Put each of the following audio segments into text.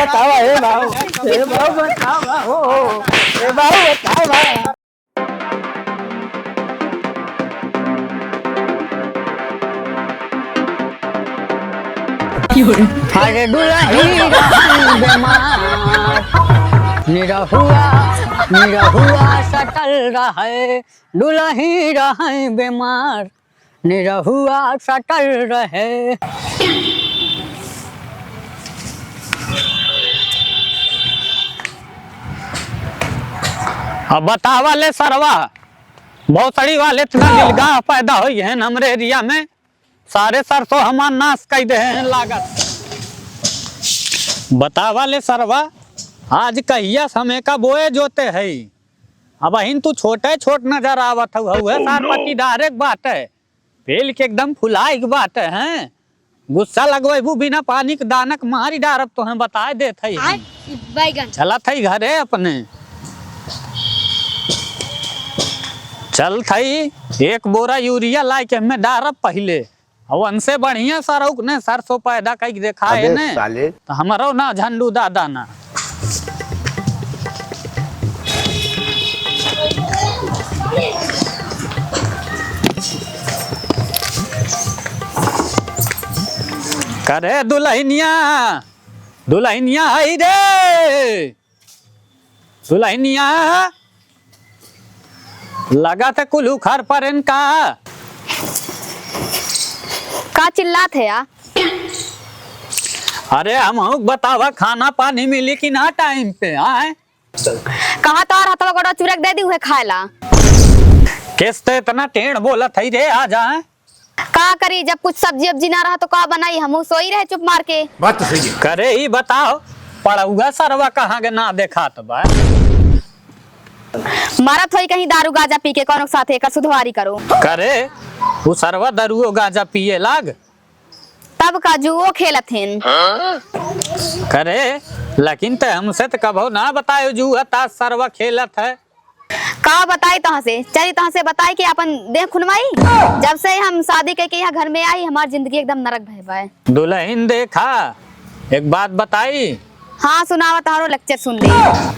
बतावा हे बाबू बतावा हो हे बाबू बतावा। अरे दुल्हनी बेमार निरहुआ सटल रहे, दुल्ही रहे बेमार निरहुआ सटल रहे। अब बतावा ले सरवा, भौसड़ी वाले इतना नीलगाह पैदा हुई है हमरे एरिया में, सारे सरसों हमार नाश कर दे हैं लागत। बतावा ले सरवा, आज कहिया समय का बोए जोते है। अब अहिन तू छोटे छोट नजर आवत है, सार पटीदार एक बात है, पेल के एकदम फुलाई के बात है हैं? गुस्सा लगवेबू बिना पानी के दानक मारी डारब तो हम बताए देत है। चला थई घरे अपने, चल थई एक बोरा यूरिया ला के हमें डारब पहले, और उनसे बढ़िया सरौक ने सरसों पैदा कई देखा है ने, तो हमारो ना झंडू दादा ना। करे दुल्हनिया दुल्हनिया आई रे दुल्हनिया, लगा था कुल्लू खर पर इनका का चिल्लात है या? अरे हम बतावा खाना पानी मिली कि ना टाइम पे आए? कहा तो हाथवा गोड़ा चुरक दे दी हुए खाएला। किसते इतना टेढ़ बोला थई रे, आ जाए का करी, जब कुछ सब्जी अब्जी ना रहा तो का बनाई, हम सोई रहे चुप मार के। बात तो सही है। करे ही बताओ, पड़ौगा सरवा कहाँ के ना देखा तो बा मारा थोड़ी कहीं दारू गाजा पी के कौन साथ एक सुधवारी करो। करे वो सरवा दारू गाजा पिए लाग, तब का जुओ खेलत हैं। करे लेकिन ते हमसे तो कभो ना बतायो जुआ ता सरवा खेलत है। का बताई तहाँ से, चली तहाँ से बताई कि अपन देह खुनवाई। जब से हम शादी करके यहाँ घर में आई, हमारी जिंदगी एकदम नरक भय है। दुल्हन देखा, एक बात बताई। हाँ सुनावा, तारो लेक्चर सुन ली।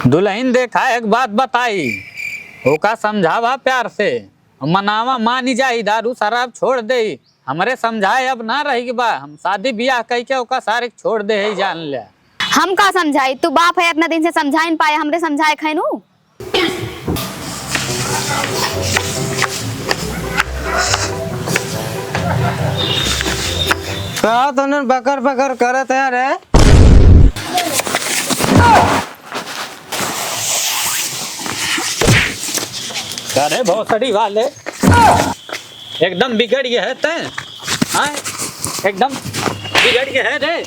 दुल्हन देखा, एक बात बताई, ओका समझावा प्यार से, मनावा मानी जाई, दारू शराब छोड़ दे, हमरे समझाए अब ना रही बा, हम शादी ब्याह कह के ओका सारे छोड़ दे ही जान ले। हम का समझाई, तू बाप है इतना दिन से समझा नहीं पाए, हमरे समझाए खैनू। का तूने बकर बकर करत है रे? अरे भौसड़ी वाले एकदम बिगड़ गए है ते, हाँ एकदम बिगड़ गए है रे,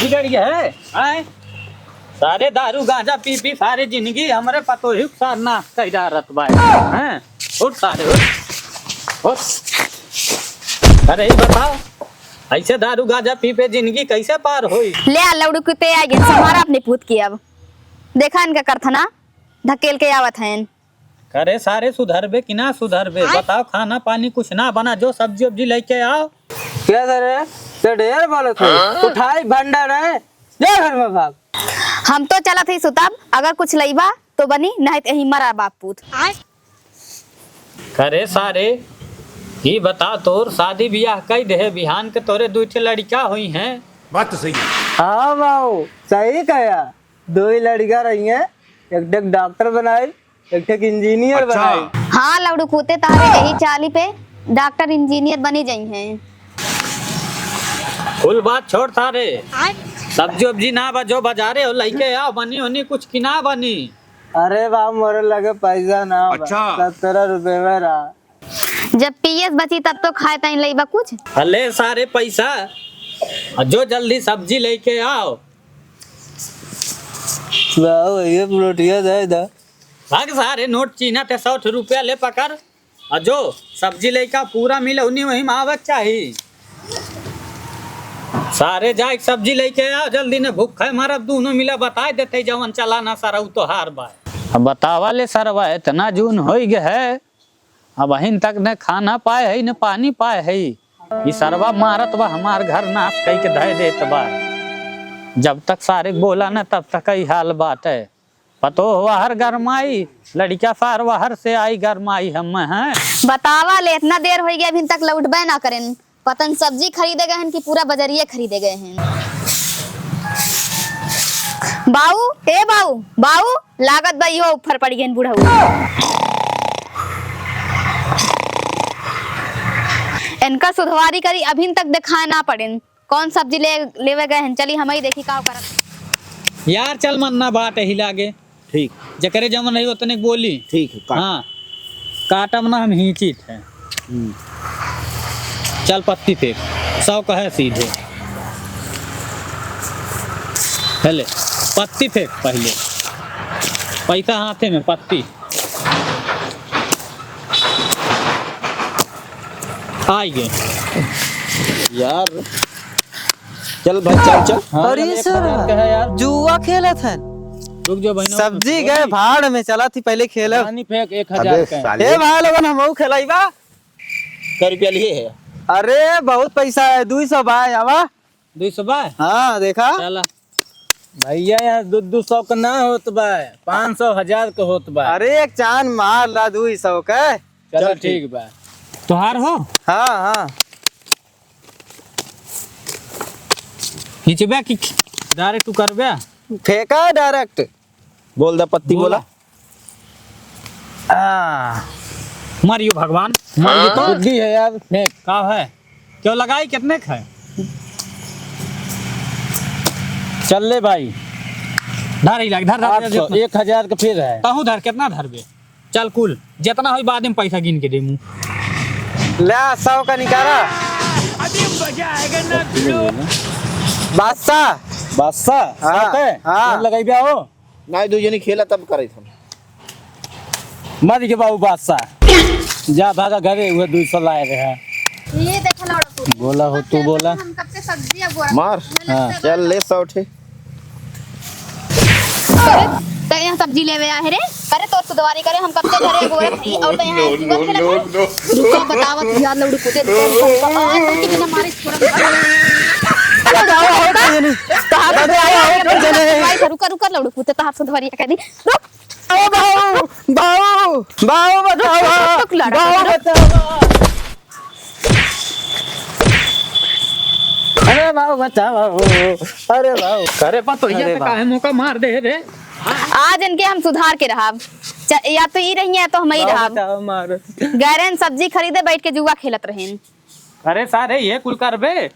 बिगड़ गए है। हाँ सारे दारू गांजा पी पी सारे जिंदगी हमारे पतो ही सार नाश कर जा रत भाई। हैं उठ सारे उठ। अरे ये बताओ, ऐसे दारू गांजा पी पे जिंदगी कैसे पार होई? ले आ लौड़ू कुत्ते आ गए, हमारा अपने पूत की। अब देखा इनका करथना धकेल के आवत हैं। करे सारे सुधरबे कि ना सुधरबे, बताओ खाना पानी कुछ ना बना, जो सब्जी वब्जी लेके आओ। क्या करे तो ढेर बोले थे, उठाई भंडार है ले घर में भाग। हम तो चला थी सुतब, अगर कुछ लईबा तो बनी, नहीं तो यही मरा बाप पूत। करे सारे ये बता, तोर शादी ब्याह कई दे बिहान के तोरे दो लड़का हुई हैं? बात तो सही है। हाँ बाबू सही कहा, दो ही लड़कियां रही हैं, एक डॉक्टर बनाई, एक इंजीनियर बनाई। हाँ लौड़ू कूते तारे यही चाली पे डॉक्टर इंजीनियर बनी जाई हैं। कुल बात छोड़ सारे, सब्जी वब्जी ना बजो बाजारे हो लइके आओ, बनी होनी कुछ की ना बनी। अरे बाबू मोरे लगे पैसा ना, 17 रुपए में रहा। जब पीएस बची तब तो खाए ताई लईबा कुछ। अले सारे पैसा, जो जल्दी सब्जी लेके आओ। बाबू ये प्रोटिया दे दा। भाग सारे नोट चीना ते 100 रुपया ले पकड़, और जो सब्जी लेके पूरा मिले उन्हीं वही आवक चाहिए। सारे जाए सब्जी लेके आओ जल्दी, ने भूख है मारा दोनों मिला बताए देते जवन चलाना सारा तो हार बाय। अब बतावा ले सरवा, इतना जून हो गया है, अब अहिन तक न खाना पाए है न पानी पाए है, ये सरवा मारत बा हमार घर नाश कई के धय देत बा। जब तक सारे बोला ना तब तक ही हाल बात है। पतो हुआ हर गरमाई, लड़किया फार बाहर से आई गरमाई हम हैं। बतावा ले, इतना देर हो गया अभी तक लौटबे ना करें। पतन सब्जी खरीदे गए हैं कि पूरा बजरिया खरीदे गए हैं। बाऊ ए बाऊ बाऊ लागत भाई हो ऊपर पड़ गए बूढ़ा। इनका सुधवारी करी अभी तक दिखाए ना पड़े। कौन सब्जी लेवे गए हैं, चली हम ही देखी का करत। यार चल मन्ना बात है हिला गे। ठीक जकरे जमन रही उतने बोली। ठीक है काट। हाँ काटम ना हम ही चीत है। चल पत्ती फेंक, 100 कहे सीधे। पहले पत्ती फेंक, पहले पैसा हाथे में पत्ती आई गए यार चल भाई चल चल। हाँ, अरे चल, 1,000 सर का है यार। जुआ खेले थे। रुक जो बहनों, सब्जी गए भाड़ में, चला थी पहले खेले। पानी फेंक 1,000 का है। साले ए भाई लोगन हम खेलाइबा। कै रुपया लिए है? अरे बहुत पैसा है, 200 भाई आवा। 200 बा हाँ देखा। चला। भैया यार 200 का ना होत बा, 500 1000 का होत बा। अरे एक चांद मार ला 200 के। चल ठीक बा। तुहार हो हाँ हाँ खींचबे कि डायरेक्ट तू करबे? फेंका डायरेक्ट। बोल दा पत्ती बोला। मरियो भगवान, मरियो तो बुद्धि है यार, फेंक। का है क्यों लगाई, कितने का है? चल ले भाई। धर ही लग, धर धर 800 1000 का फिर है। कहूँ धर, कितना धरबे? चल कुल जितना हो बाद में पैसा गिन के दे मुँह। ले 100 का निकाला। बादशाह बादशाह हाँ, साथ है? हाँ। चल लगाई बिया हो। ना दो जनी खेला तब करे थे। मर के बाबू बादशाह जा भागा घरे, हुए 200 लाए रहे। ये देखो लौड़ा बोला हो तू बोला। हम कब से सब्जी अब गोरा मार हाँ। चल ले 100 उठे। तो यहाँ सब्जी लेवे आए रे। अरे तो सुधवारी करे, हम कब से घरे गोरा थी और तो यहाँ जुआ खेला था। रुको बतावत यार लौड़ी कुते कितना मारे छोड़ा। रुका रुका लौड़ी कुते तो हाथ सुधवारी कह दी। रुक बाऊ बाऊ बाऊ बताओ। रुक लड़ा, बाऊ रुक। बताओ। अरे बाऊ बताओ। अरे बाऊ अरे पा तो ये काहे मौका मार दे रे। आज इनके हम सुधार के रहा। या तो ई रही है तो हम ही रहा। बताओ मारो। गैरन सब्जी खरीदे बैठ के जुआ खेलत रहें। अरे सारे ये कुल करबे,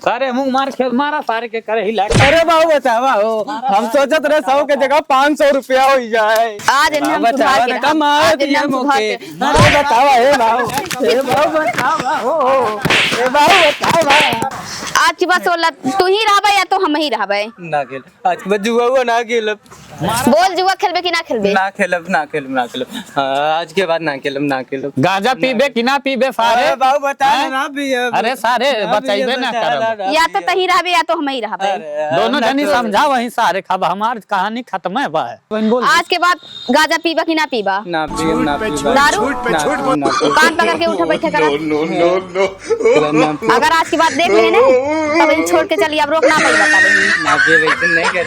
सारे मुंह मार खेल मारा सारे के करे ही लाग। अरे बाऊ बताओ। हम सोचत रहे 100 के जगह 500 रुपया हो जाए। आज इन्हें हम सुधार के रहा। आज इन्हें हम सुधार के। अरे बताओ हे बाऊ। हे बाऊ बताओ। हे बाऊ बताओ। आज की बात सोला तू ही रहबे या तो हम ही रहबे? ना खेल आज के बाद जुआ ना खेलब। बोल जुआ खेलबे कि ना खेलबे? ना खेलब ना खेलब ना खेलब। आज के बाद ना खेलब ना खेलब। गांजा पीबे कि ना पीबे सारे? अरे बाऊ बता ना भी। अरे सारे बचाइबे ना करब। या तो तही रहबे या तो हम ही रहबे। दोनों जनी समझा वही सारे खब हमार कहानी खत्म है बा। बोल आज के बाद गांजा पीबा कि ना पीबा? ना पीब ना पीब। दारू कान पकड़ के उठा बैठे कर। अगर आज की बात देख ले ना तब इन छोड़ के चलिए, अब रोक ना पाई बता ना पीब नहीं कर।